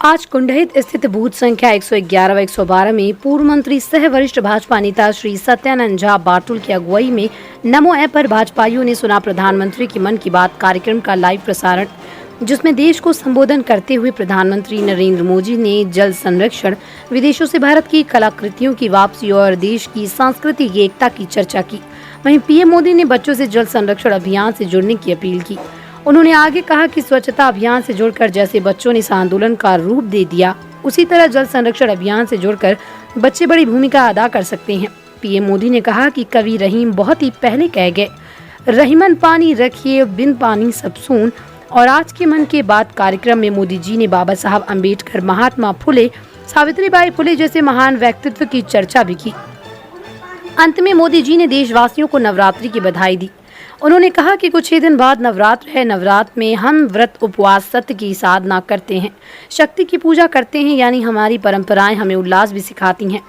आज कुंडहित स्थित बूथ संख्या 111 व 112 में पूर्व मंत्री सह वरिष्ठ भाजपा नेता श्री सत्यानंद झा बाटुल की अगुवाई में नमो ऐप पर भाजपाइयों ने सुना प्रधानमंत्री की मन की बात कार्यक्रम का लाइव प्रसारण, जिसमें देश को संबोधन करते हुए प्रधानमंत्री नरेंद्र मोदी ने जल संरक्षण, विदेशों से भारत की कलाकृतियों की वापसी और देश की सांस्कृतिक एकता की चर्चा की। वहीं पीएम मोदी ने बच्चों से जल संरक्षण अभियान से जुड़ने की अपील की। उन्होंने आगे कहा कि स्वच्छता अभियान से जुड़कर जैसे बच्चों ने इस आंदोलन का रूप दे दिया, उसी तरह जल संरक्षण अभियान से जुड़कर बच्चे बड़ी भूमिका अदा कर सकते हैं। पीएम मोदी ने कहा कि कवि रहीम बहुत ही पहले कह गए, रहीमन पानी रखिए बिन पानी सब सून। और आज के मन की बात कार्यक्रम में मोदी जी ने बाबा साहब अम्बेडकर, महात्मा फुले, सावित्रीबाई फुले जैसे महान व्यक्तित्व की चर्चा भी की। अंत में मोदी जी ने देशवासियों को नवरात्रि की बधाई दी। उन्होंने कहा कि कुछ ही दिन बाद नवरात्र है। नवरात्र में हम व्रत, उपवास, सत्य की साधना करते हैं, शक्ति की पूजा करते हैं, यानी हमारी परंपराएं हमें उल्लास भी सिखाती हैं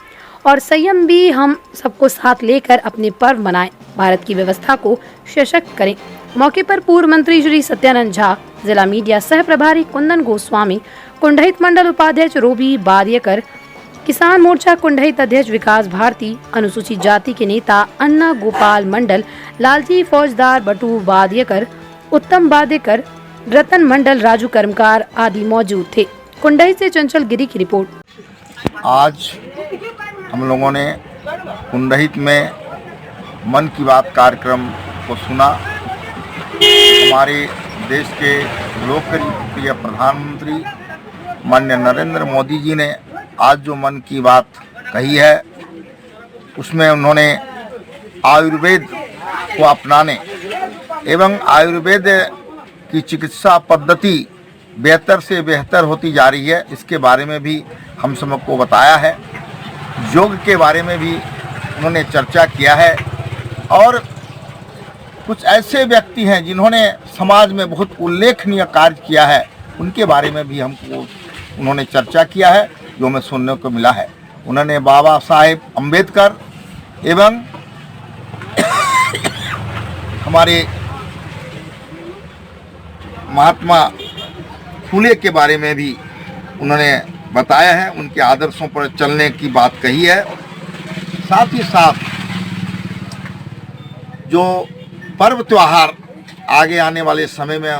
और संयम भी। हम सबको साथ लेकर अपने पर्व मनाएं, भारत की व्यवस्था को सशक्त करें। मौके पर पूर्व मंत्री श्री सत्यानंद झा, जिला मीडिया सह प्रभारी कुंदन गोस्वामी, कुंडहित मंडल उपाध्यक्ष रोबी बादियकर, किसान मोर्चा कुंडहित अध्यक्ष विकास भारती, अनुसूचित जाति के नेता अन्ना गोपाल मंडल, लालजी फौजदार, बटू बादियकर, उत्तम बादेकर, रतन मंडल, राजू कर्मकार आदि मौजूद थे। कुंडहित से चंचल गिरी की रिपोर्ट। आज हम लोगों ने कुंडहित में मन की बात कार्यक्रम को सुना। हमारे देश के लोकप्रिय प्रधानमंत्री माननीय नरेंद्र मोदी जी ने आज जो मन की बात कही है, उसमें उन्होंने आयुर्वेद को अपनाने एवं आयुर्वेद की चिकित्सा पद्धति बेहतर से बेहतर होती जा रही है, इसके बारे में भी हम सबको बताया है। योग के बारे में भी उन्होंने चर्चा किया है और कुछ ऐसे व्यक्ति हैं जिन्होंने समाज में बहुत उल्लेखनीय कार्य किया है, उनके बारे में भी हमको उन्होंने चर्चा किया है, जो हमें सुनने को मिला है। उन्होंने बाबा साहेब अम्बेडकर एवं हमारे महात्मा फुले के बारे में भी उन्होंने बताया है, उनके आदर्शों पर चलने की बात कही है। साथ ही साथ जो पर्व त्योहार आगे आने वाले समय में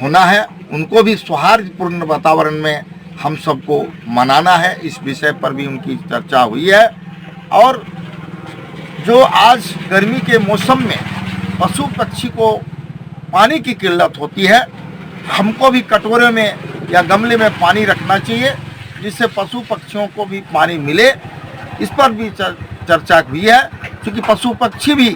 होना है, उनको भी सौहार्दपूर्ण वातावरण में हम सबको मनाना है, इस विषय पर भी उनकी चर्चा हुई है। और जो आज गर्मी के मौसम में पशु पक्षी को पानी की किल्लत होती है, हमको भी कटोरे में या गमले में पानी रखना चाहिए, जिससे पशु पक्षियों को भी पानी मिले। इस पर भी चर्चा हुई है, क्योंकि पशु पक्षी भी,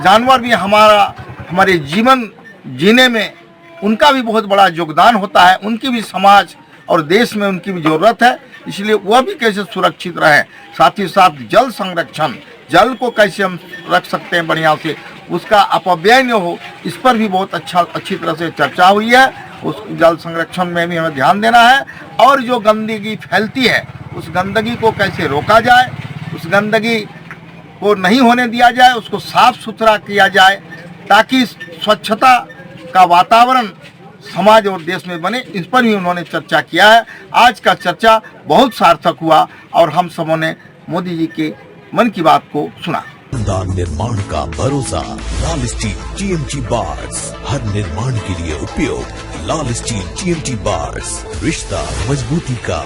जानवर भी हमारे जीवन जीने में उनका भी बहुत बड़ा योगदान होता है, उनकी भी समाज और देश में उनकी भी ज़रूरत है, इसलिए वह भी कैसे सुरक्षित रहे। साथ ही साथ जल संरक्षण, जल को कैसे हम रख सकते हैं बढ़िया से, उसका अपव्यय न हो, इस पर भी बहुत अच्छी तरह से चर्चा हुई है। उस जल संरक्षण में भी हमें ध्यान देना है और जो गंदगी फैलती है, उस गंदगी को कैसे रोका जाए, उस गंदगी को नहीं होने दिया जाए, उसको साफ सुथरा किया जाए, ताकि स्वच्छता का वातावरण समाज और देश में बने। इस पर भी उन्होंने चर्चा किया है। आज का चर्चा बहुत सार्थक हुआ और हम सबों ने मोदी जी के मन की बात को सुना। निर्माण का भरोसा लाल स्टील TMT बार्स, हर निर्माण के लिए उपयोग। लाल स्टील TMT बार्स, रिश्ता मजबूती का।